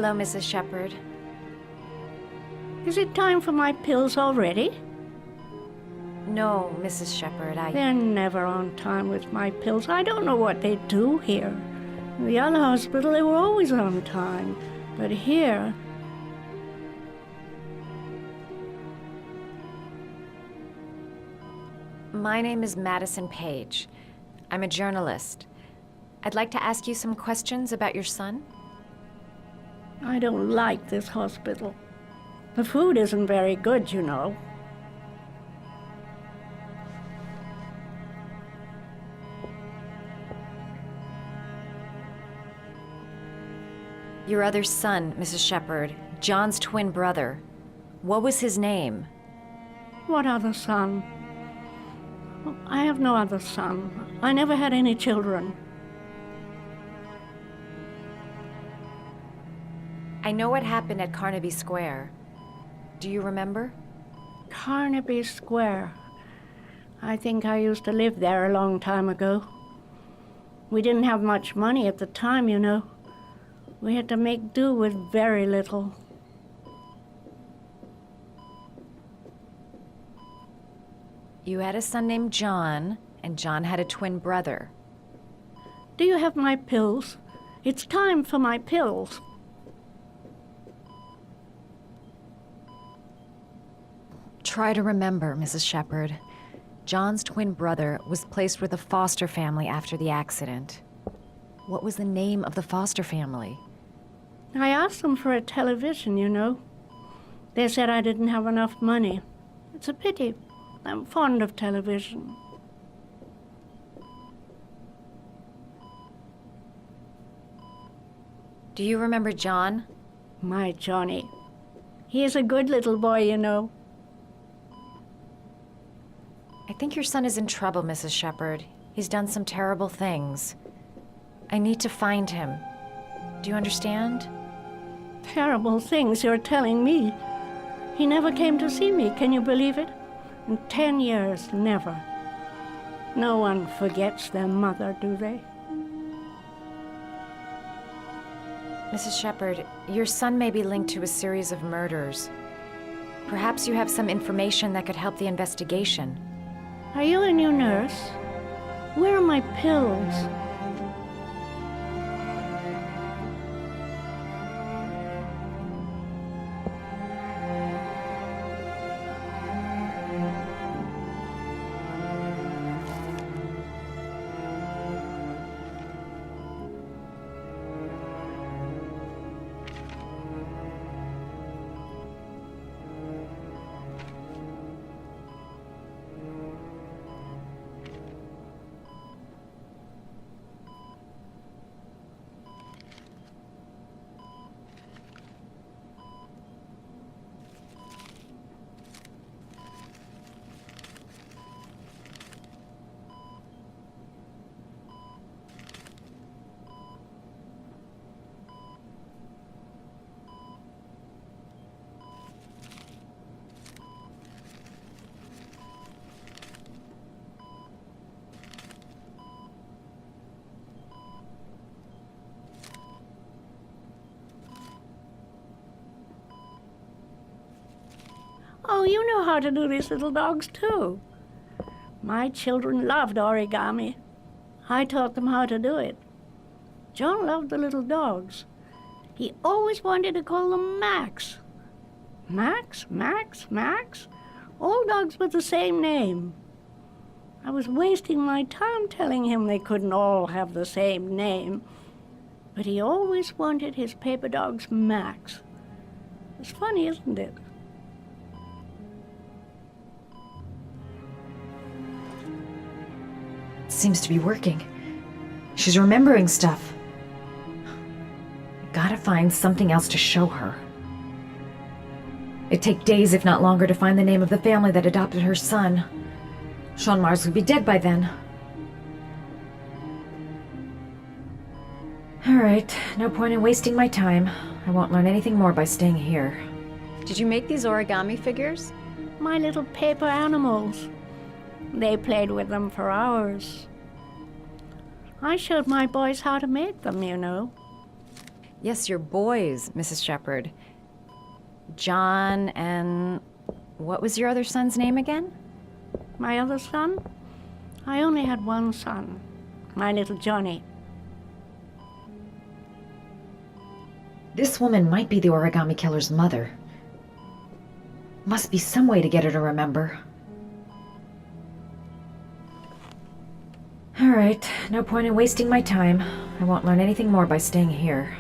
Hello, Mrs. Shepherd. Is it time for my pills already? No, Mrs. Shepherd, They're never on time with my pills. I don't know what they do here. In the other hospital, they were always on time. But here... My name is Madison Page. I'm a journalist. I'd like to ask you some questions about your son. I don't like this hospital. The food isn't very good, you know. Your other son, Mrs. Shepherd, John's twin brother. What was his name? What other son? I have no other son. I never had any children. I know what happened at Carnaby Square. Do you remember? Carnaby Square. I think I used to live there a long time ago. We didn't have much money at the time, you know. We had to make do with very little. You had a son named John, and John had a twin brother. Do you have my pills? It's time for my pills. Try to remember, Mrs. Shepherd. John's twin brother was placed with a foster family after the accident. What was the name of the foster family? I asked them for a television, you know. They said I didn't have enough money. It's a pity. I'm fond of television. Do you remember John? My Johnny. He is a good little boy, you know. I think your son is in trouble, Mrs. Shepherd. He's done some terrible things. I need to find him. Do you understand? Terrible things you're telling me. He never came to see me, can you believe it? In 10 years, never. No one forgets their mother, do they? Mrs. Shepherd, your son may be linked to a series of murders. Perhaps you have some information that could help the investigation. Are you a new nurse? Where are my pills? Oh, you know how to do these little dogs, too. My children loved origami. I taught them how to do it. John loved the little dogs. He always wanted to call them Max. Max, Max, Max. All dogs with the same name. I was wasting my time telling him they couldn't all have the same name. But he always wanted his paper dogs Max. It's funny, isn't it? Seems to be working. She's remembering stuff. I gotta find something else to show her. It'd take days, if not longer, to find the name of the family that adopted her son. Sean Mars would be dead by then. All right, no point in wasting my time. I won't learn anything more by staying here. Did you make these origami figures? My little paper animals. They played with them for hours. I showed my boys how to make them, you know. Yes, your boys, Mrs. Shepherd. John and... what was your other son's name again? My other son? I only had one son, my little Johnny. This woman might be the origami killer's mother. Must be some way to get her to remember. All right, no point in wasting my time. I won't learn anything more by staying here.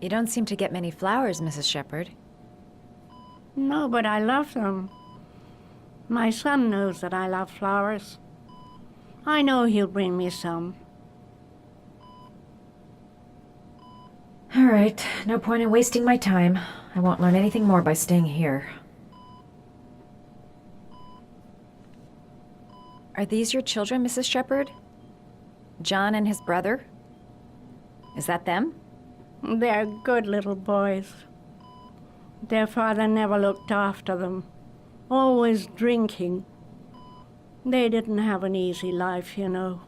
You don't seem to get many flowers, Mrs. Shepherd. No, but I love them. My son knows that I love flowers. I know he'll bring me some. All right, no point in wasting my time. I won't learn anything more by staying here. Are these your children, Mrs. Shepherd? John and his brother? Is that them? They're good little boys. Their father never looked after them, always drinking. They didn't have an easy life, you know.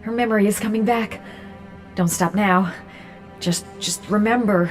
Her memory is coming back. Don't stop now. Just remember.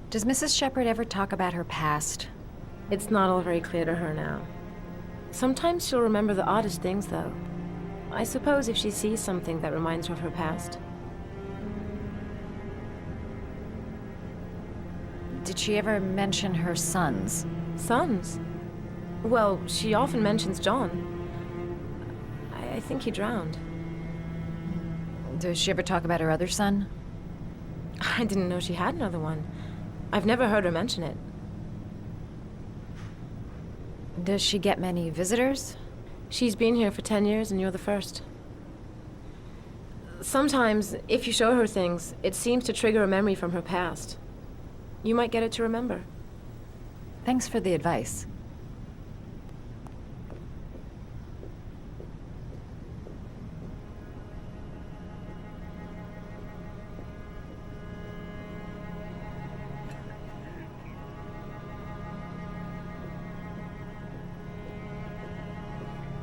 Does Mrs. Shepherd ever talk about her past? It's not all very clear to her now. Sometimes she'll remember the oddest things, though. I suppose if she sees something that reminds her of her past. Did she ever mention her sons? Sons? Well, she often mentions John. I think he drowned. Does she ever talk about her other son? I didn't know she had another one. I've never heard her mention it. Does she get many visitors? She's been here for 10 years and you're the first. Sometimes, if you show her things, it seems to trigger a memory from her past. You might get it to remember. Thanks for the advice.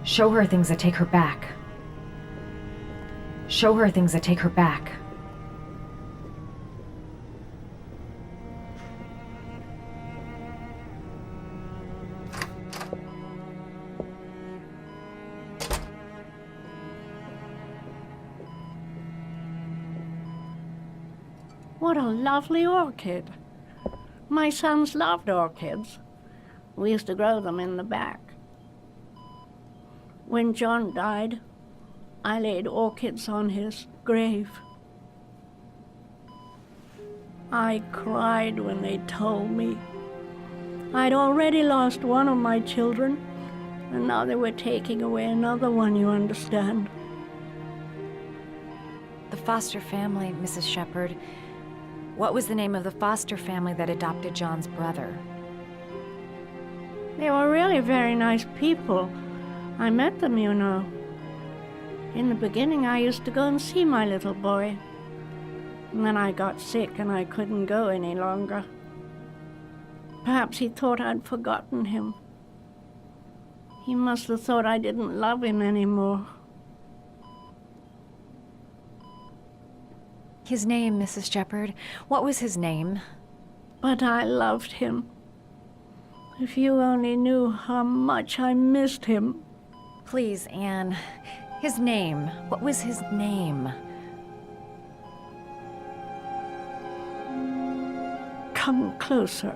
Show her things that take her back. Show her things that take her back. What a lovely orchid. My sons loved orchids. We used to grow them in the back. When John died, I laid orchids on his grave. I cried when they told me. I'd already lost one of my children, and now they were taking away another one, you understand. The foster family, Mrs. Shepherd. What was the name of the foster family that adopted John's brother? They were really very nice people. I met them, you know. In the beginning, I used to go and see my little boy. And then I got sick and I couldn't go any longer. Perhaps he thought I'd forgotten him. He must have thought I didn't love him anymore. His name, Mrs. Shepherd. What was his name? But I loved him. If you only knew how much I missed him. Please, Anne. His name. What was his name? Come closer.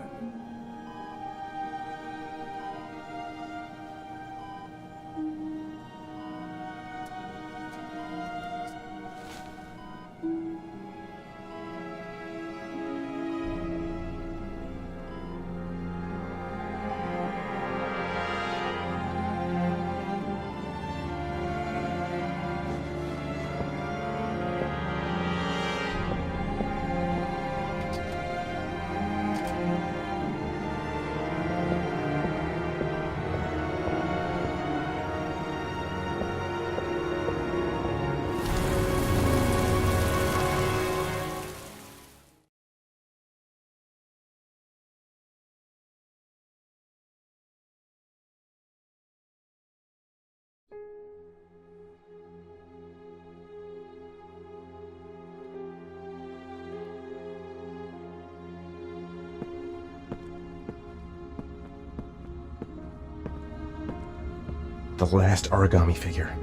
The last origami figure.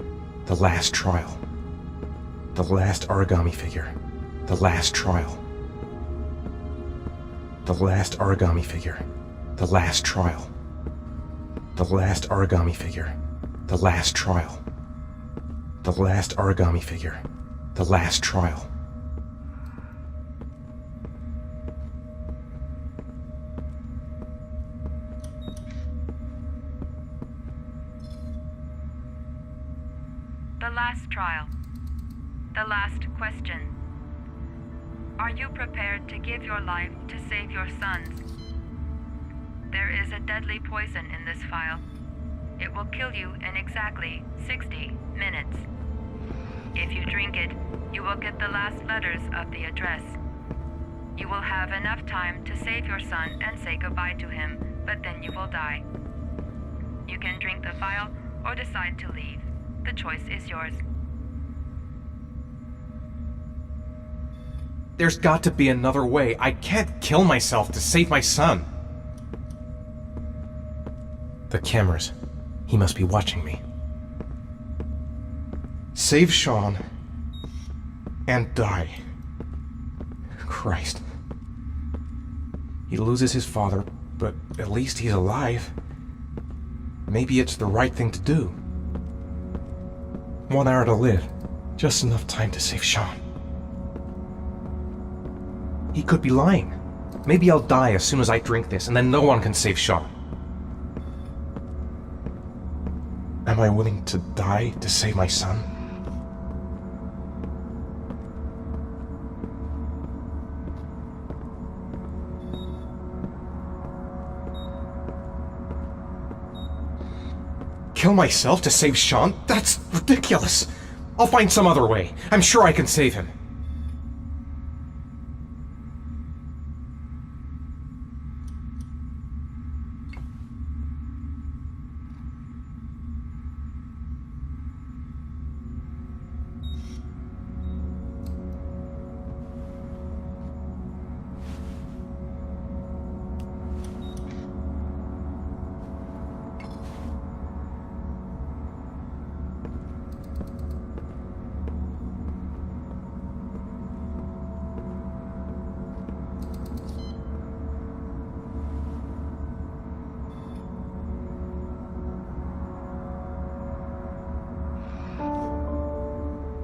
The last trial. The last origami figure. The last trial. The last origami figure. The last trial. The last origami figure. The last trial. The last origami figure. The last trial. The last trial. The last question. Are you prepared to give your life to save your sons? There is a deadly poison in this vial. It will kill you in exactly 60 minutes. If you drink it, you will get the last letters of the address. You will have enough time to save your son and say goodbye to him, but then you will die. You can drink the vial or decide to leave. The choice is yours. There's got to be another way. I can't kill myself to save my son. The cameras. He must be watching me. Save Sean and die. Christ. He loses his father, but at least he's alive. Maybe it's the right thing to do. 1 hour to live. Just enough time to save Sean. He could be lying. Maybe I'll die as soon as I drink this, and then no one can save Sean. Am I willing to die to save my son? Kill myself to save Sean? That's ridiculous! I'll find some other way. I'm sure I can save him.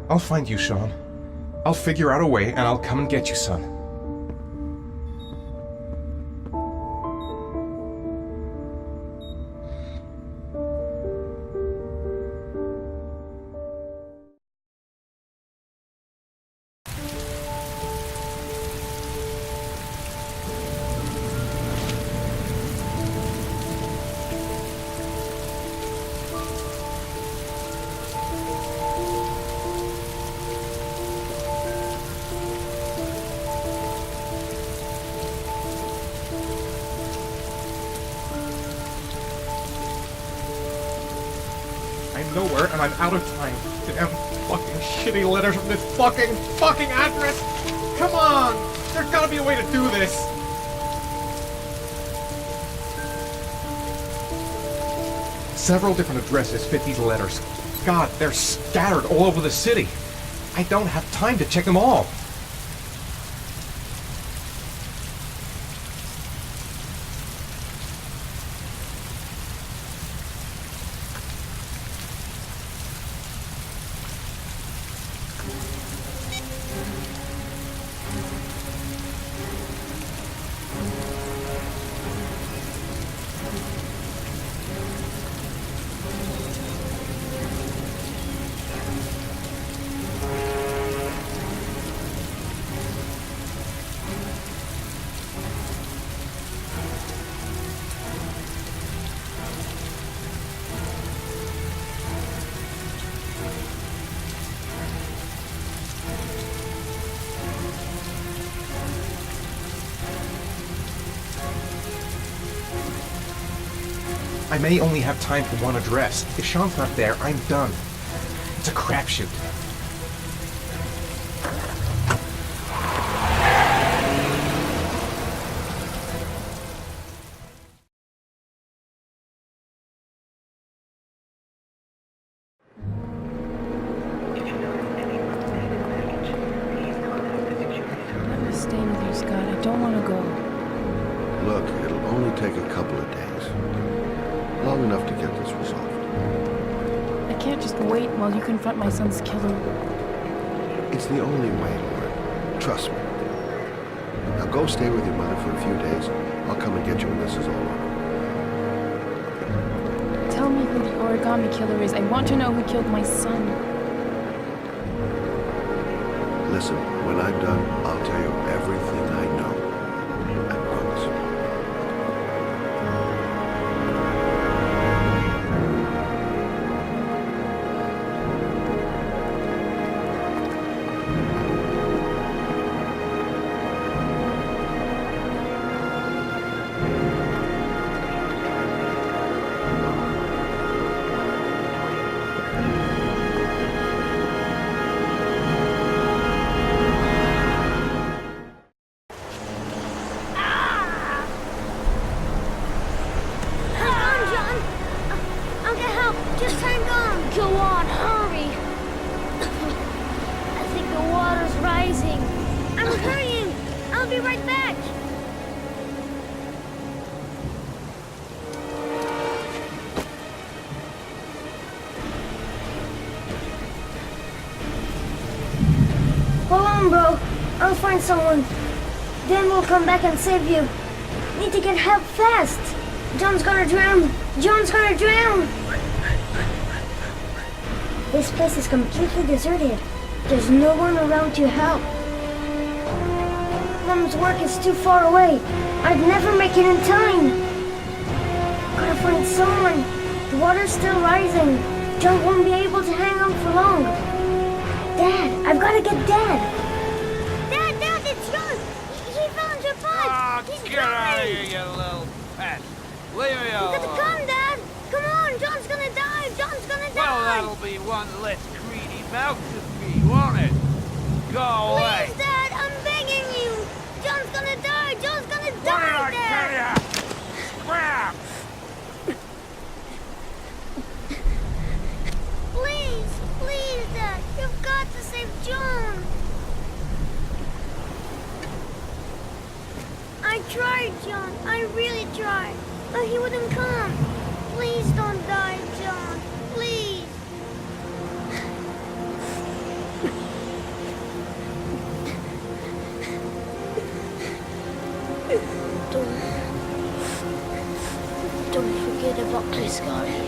I'll find you, Sean. I'll figure out a way, and I'll come and get you, son. I'm nowhere, and I'm out of time. Damn fucking shitty letters from this fucking address! Come on! There's gotta be a way to do this! Several different addresses fit these letters. God, they're scattered all over the city. I don't have time to check them all. I may only have time for one address. If Sean's not there, I'm done. It's a crapshoot. I'm staying with you, Scott. I don't want to go. Look, it'll only take a couple of days. Long enough to get this resolved. I can't just wait while you confront my son's killer. It's the only way, Lauren. Trust me. Now go stay with your mother for a few days. I'll come and get you when this is all over. Tell me who the origami killer is. I want to know who killed my son. Listen, when I'm done, I'll tell you everything I know. I promise. Hold on, bro. I'll find someone. Then we'll come back and save you. Need to get help fast. John's gonna drown. John's gonna drown. This place is completely deserted. There's no one around to help. Mom's work is too far away. I'd never make it in time. Gotta find someone. The water's still rising. John won't be able to hang on for long. Dad, I've gotta get Dad. Dad, it's John. He fell into a pipe. He's Get out of here, you little pet. Leave me You alone. gotta come, Dad. Come on, John's gonna die. John's gonna die. Well, that'll be one less greedy mouth to feed, won't it? Go away. Please, Dad, I'm begging you. John's gonna die. John's gonna What die, did I Dad. tell ya? Crap! Please, Dad. You've got to save John. I tried, John. I really tried. But he wouldn't come. Please don't die, John. Please. Don't forget about this, Scotty.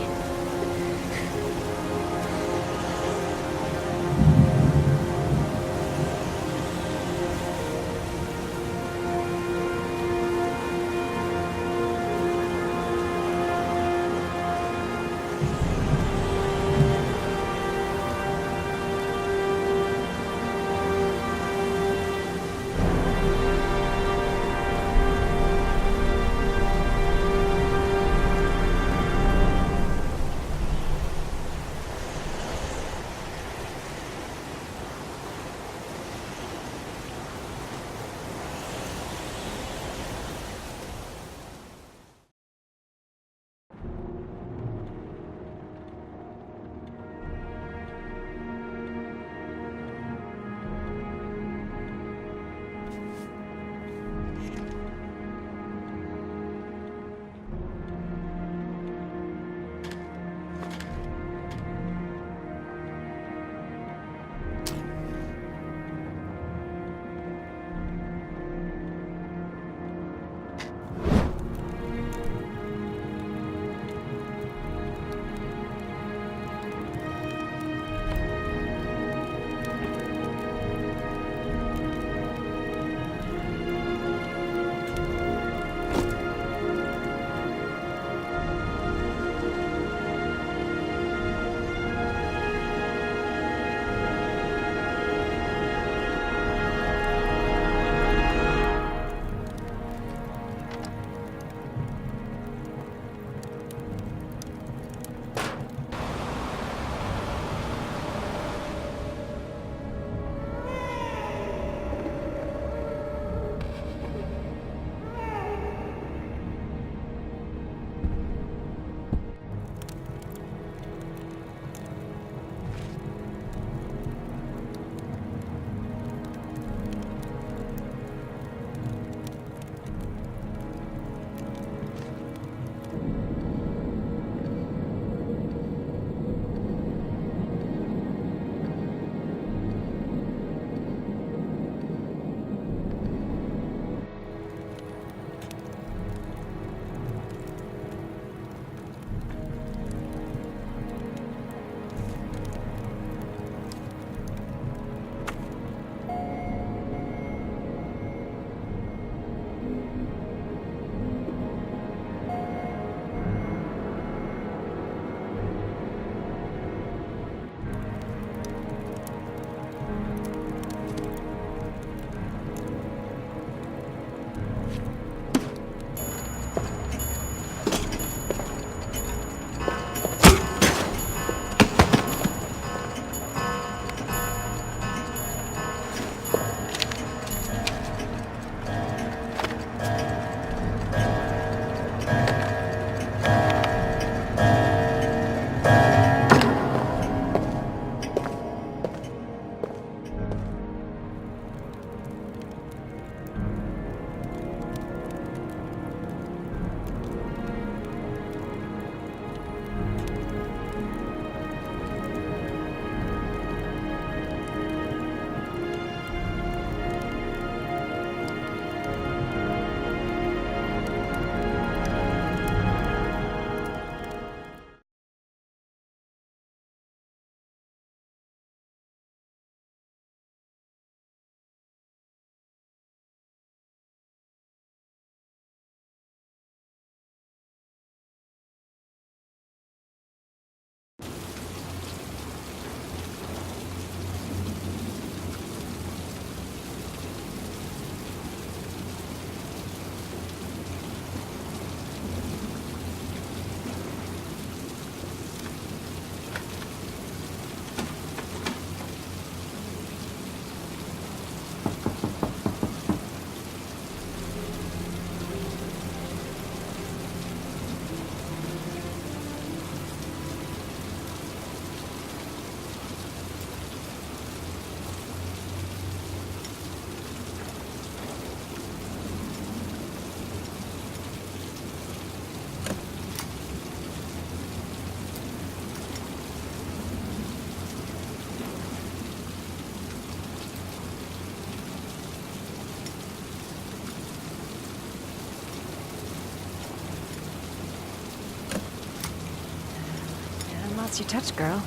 last you touched, girl.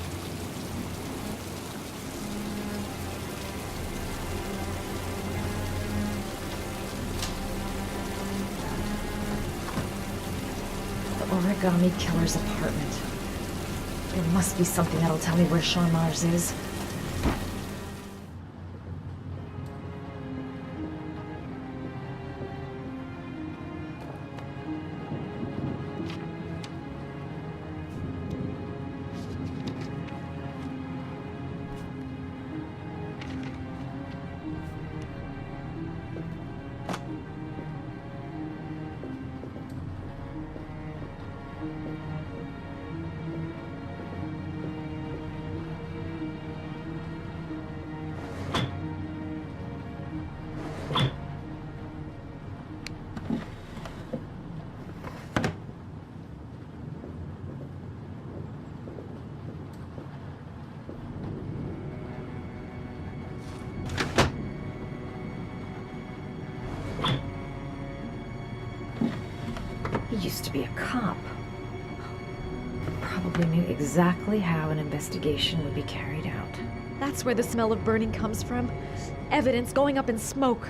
The origami killer's apartment. There must be something that'll tell me where Sean Mars is. He used to be a cop. Probably knew exactly how an investigation would be carried out. That's where the smell of burning comes from. Evidence going up in smoke.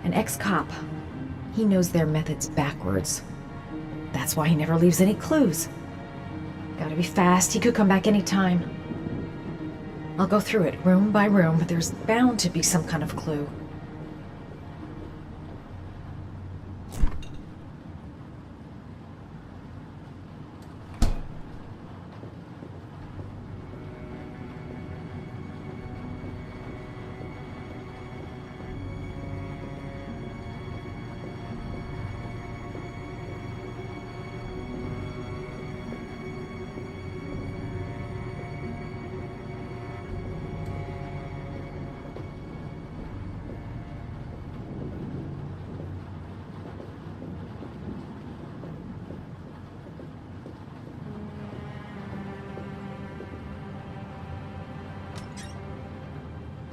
An ex-cop. He knows their methods backwards. That's why he never leaves any clues. Gotta be fast, he could come back anytime. I'll go through it, room by room, but there's bound to be some kind of clue.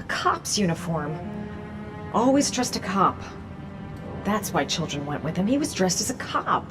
Cop's uniform. Always trust a cop. That's why children went with him. He was dressed as a cop.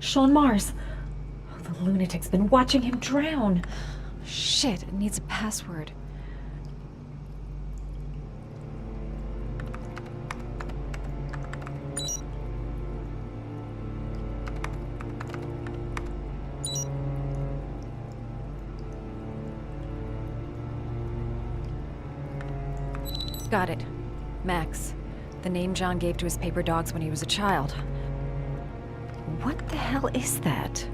Sean Mars. Oh, the lunatic's been watching him drown. Shit, it needs a password. Got it. Max. The name John gave to his paper dogs when he was a child. What the hell is that?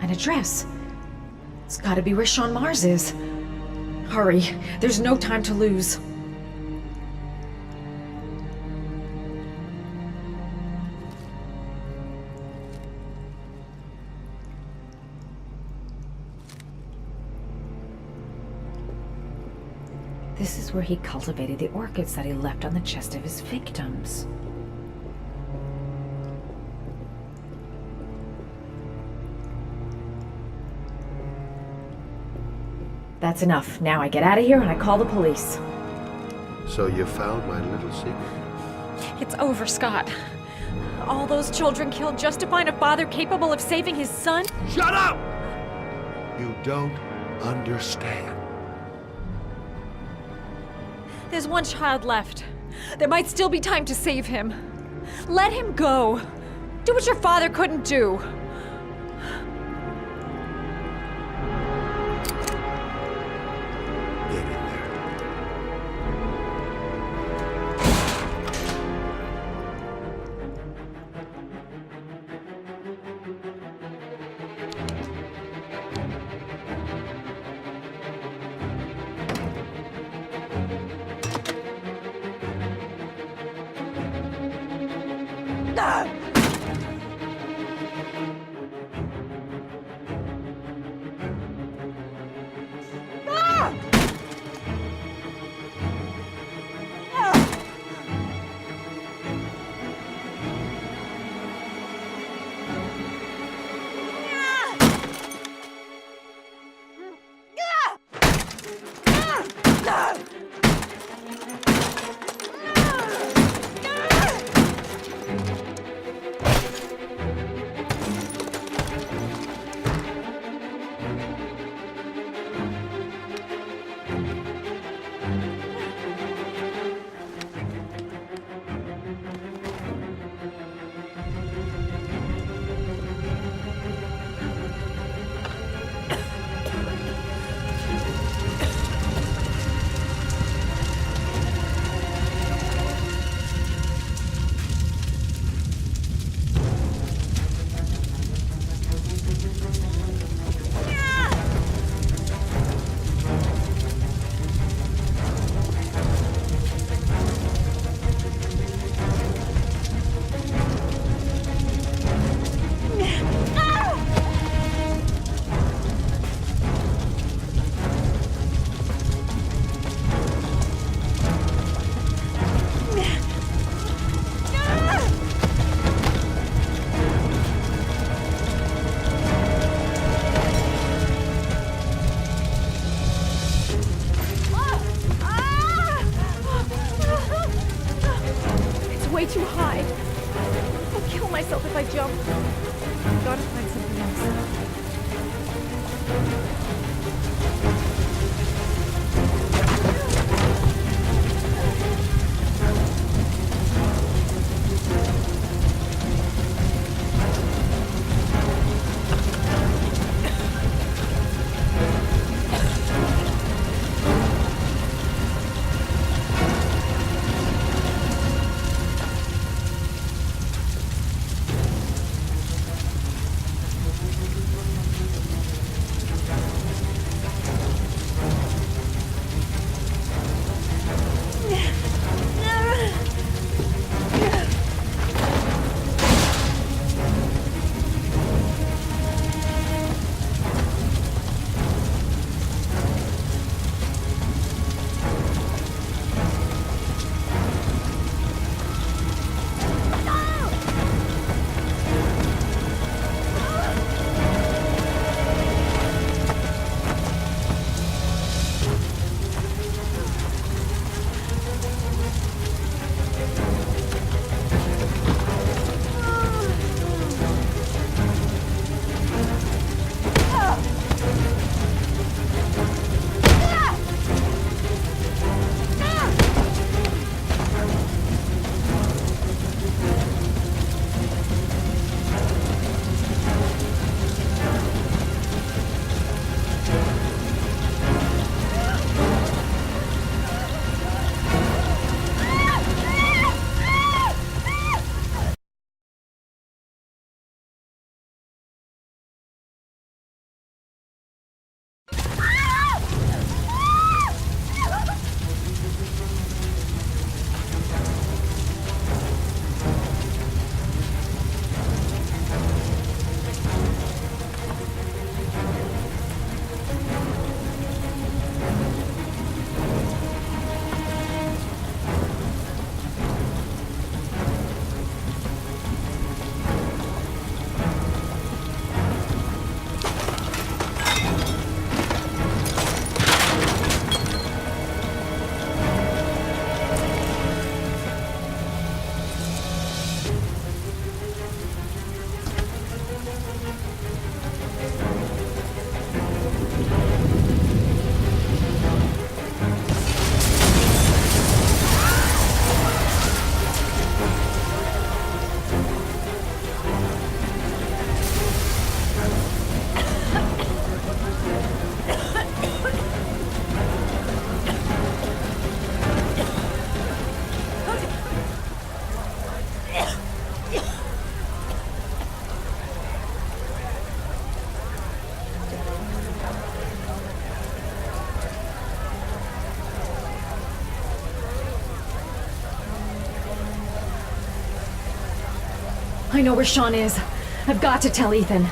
An address. It's gotta be where Sean Mars is. Hurry. There's no time to lose. This is where he cultivated the orchids that he left on the chest of his victims. That's enough. Now I get out of here and I call the police. So you found my little secret? It's over, Scott. All those children killed just to find a father capable of saving his son? Shut up! You don't understand. There's one child left. There might still be time to save him. Let him go. Do what your father couldn't do. Get in there. Way too high. I'll kill myself if I jump. I've got to find something else. I know where Sean is. I've got to tell Ethan.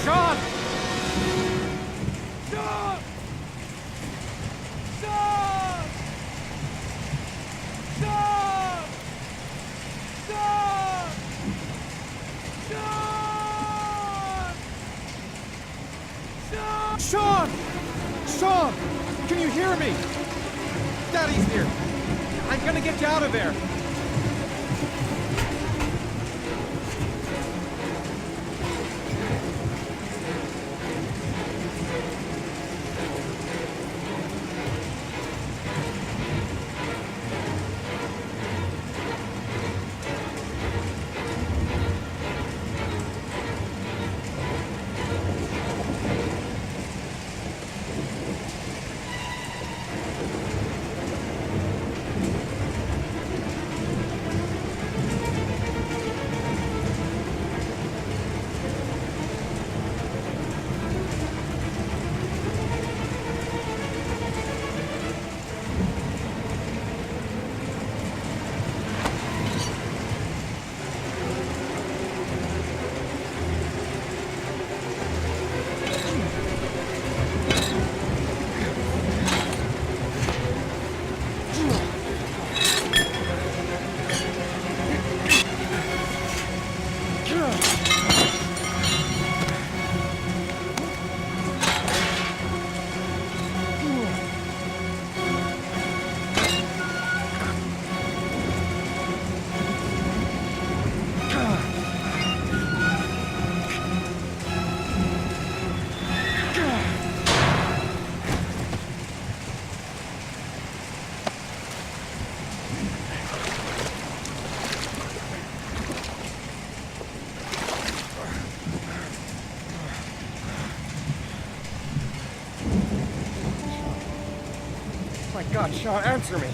Sean! Sean! Sean! Sean! Sean! Sean! Sean! Sean! Can you hear me? Daddy's here. I'm gonna get you out of there. My God, Sean, answer me.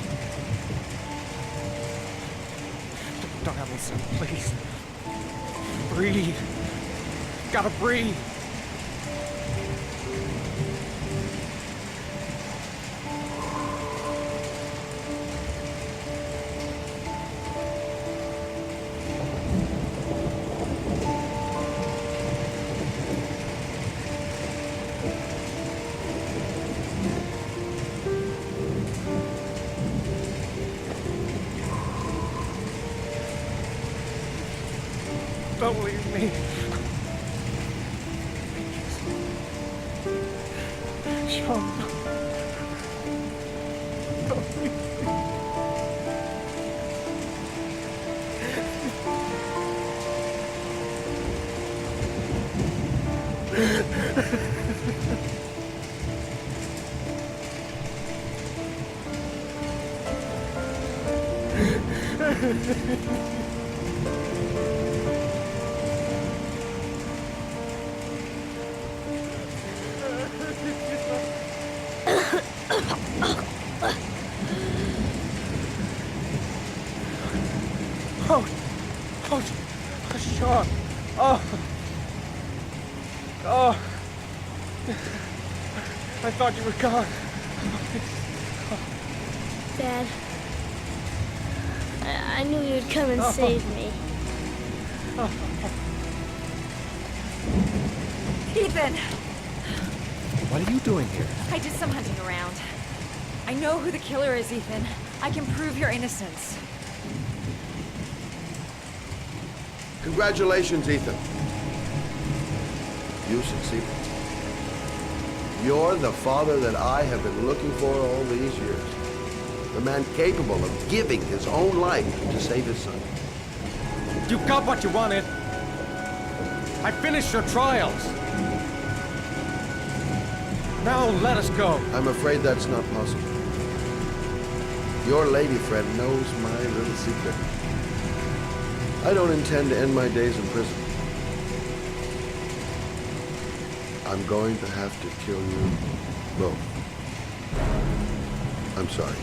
Don't have me soon, please. Breathe. Gotta breathe. Don't leave me. Sean. Don't leave me. Oh, Sean. Oh. I thought you were gone. Dad, I knew you'd come and save me. Ethan! What are you doing here? I did some hunting around. I know who the killer is, Ethan. I can prove your innocence. Congratulations, Ethan. You succeeded. You're the father that I have been looking for all these years. The man capable of giving his own life to save his son. You got what you wanted. I finished your trials. Now let us go. I'm afraid that's not possible. Your lady friend knows my little secret. I don't intend to end my days in prison. I'm going to have to kill you both. I'm sorry.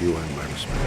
You earn my respect.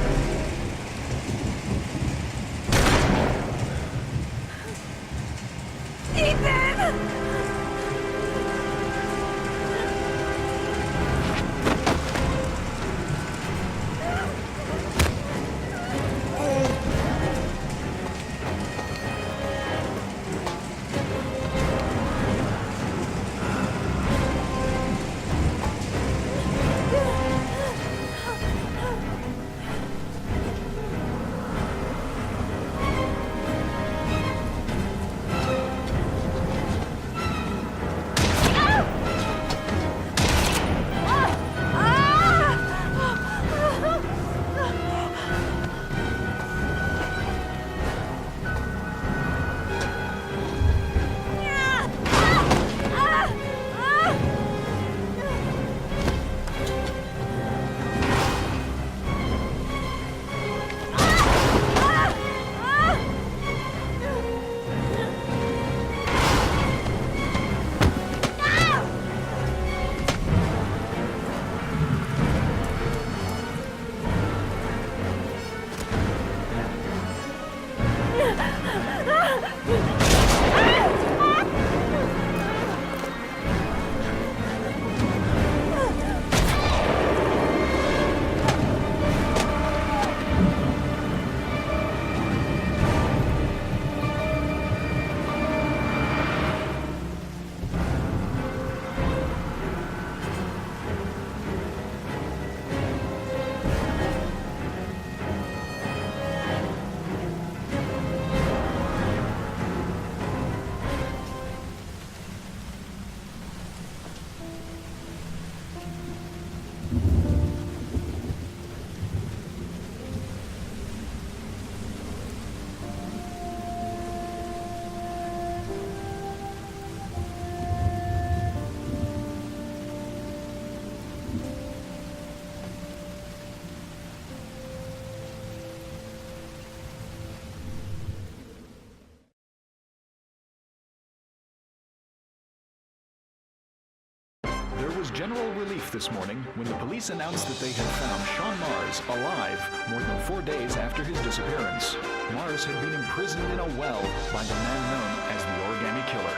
There was general relief this morning when the police announced that they had found Sean Mars alive more than 4 days after his disappearance. Mars had been imprisoned in a well by the man known as the Origami Killer.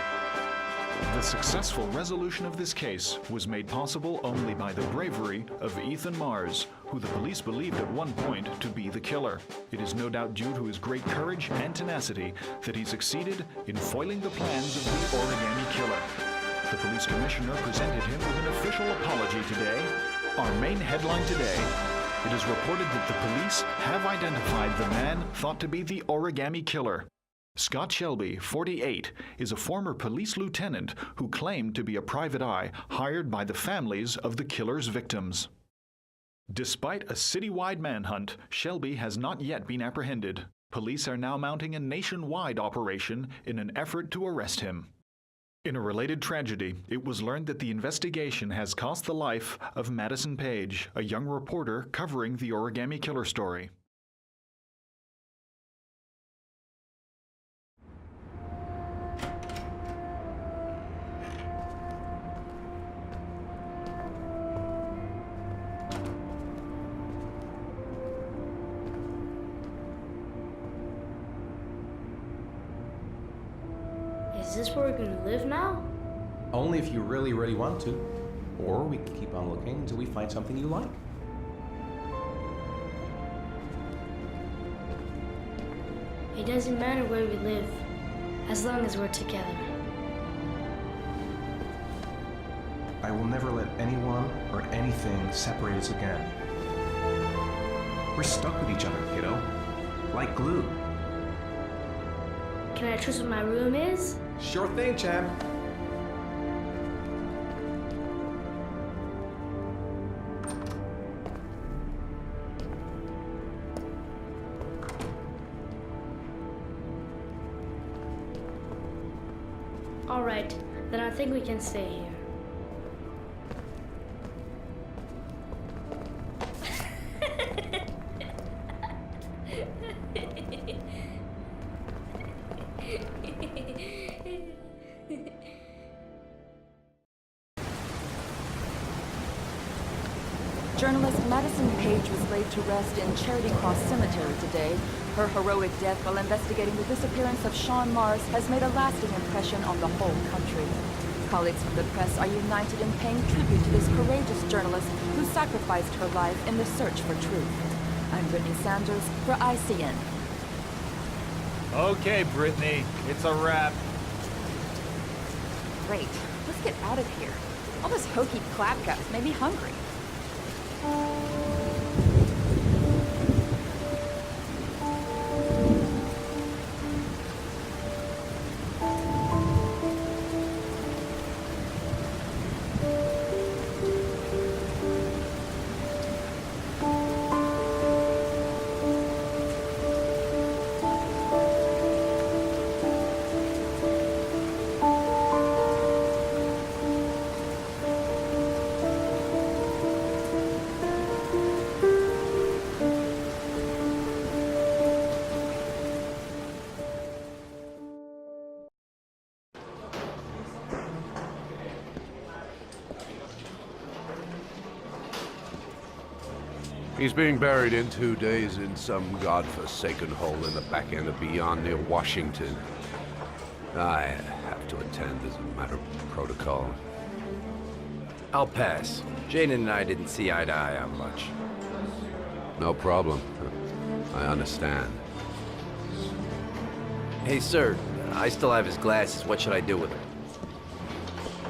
The successful resolution of this case was made possible only by the bravery of Ethan Mars, who the police believed at one point to be the killer. It is no doubt due to his great courage and tenacity that he succeeded in foiling the plans of the Origami Killer. The police commissioner presented him with an official apology today. Our main headline today: it is reported that the police have identified the man thought to be the Origami Killer. Scott Shelby, 48, is a former police lieutenant who claimed to be a private eye hired by the families of the killer's victims. Despite a citywide manhunt, Shelby has not yet been apprehended. Police are now mounting a nationwide operation in an effort to arrest him. In a related tragedy, it was learned that the investigation has cost the life of Madison Page, a young reporter covering the Origami Killer story. Is this where we're gonna live now? Only if you really, really want to. Or we can keep on looking until we find something you like. It doesn't matter where we live, as long as we're together. I will never let anyone or anything separate us again. We're stuck with each other, kiddo. Like glue. Can I trust what my room is? Sure thing, champ. All right, then I think we can stay here. Journalist Madison Page was laid to rest in Charity Cross Cemetery today. Her heroic death while investigating the disappearance of Sean Mars has made a lasting impression on the whole country. Colleagues from the press are united in paying tribute to this courageous journalist who sacrificed her life in the search for truth. I'm Brittany Sanders for ICN. Okay, Brittany, it's a wrap. Great. Let's get out of here. All this hokey claptrap has made me hungry. He's being buried in 2 days in some godforsaken hole in the back end of beyond near Washington. I have to attend as a matter of protocol. I'll pass. Jane and I didn't see eye to eye on much. No problem. I understand. Hey, sir, I still have his glasses. What should I do with them?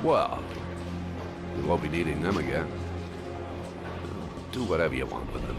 Well, you won't be needing them again. Do whatever you want with them.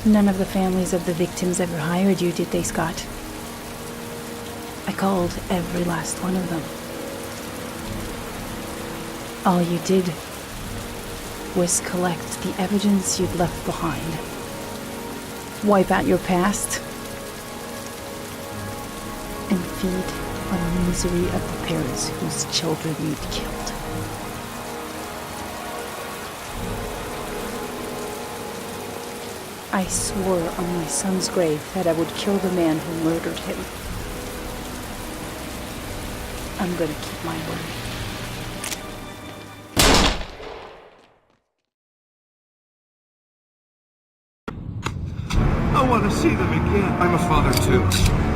None of the families of the victims ever hired you, did they, Scott? I called every last one of them. All you did was collect the evidence you'd left behind. Wipe out your past and feed on the misery of the parents whose children you've killed. I swore on my son's grave that I would kill the man who murdered him. I'm gonna keep my word. I want to see them again. I'm a father too.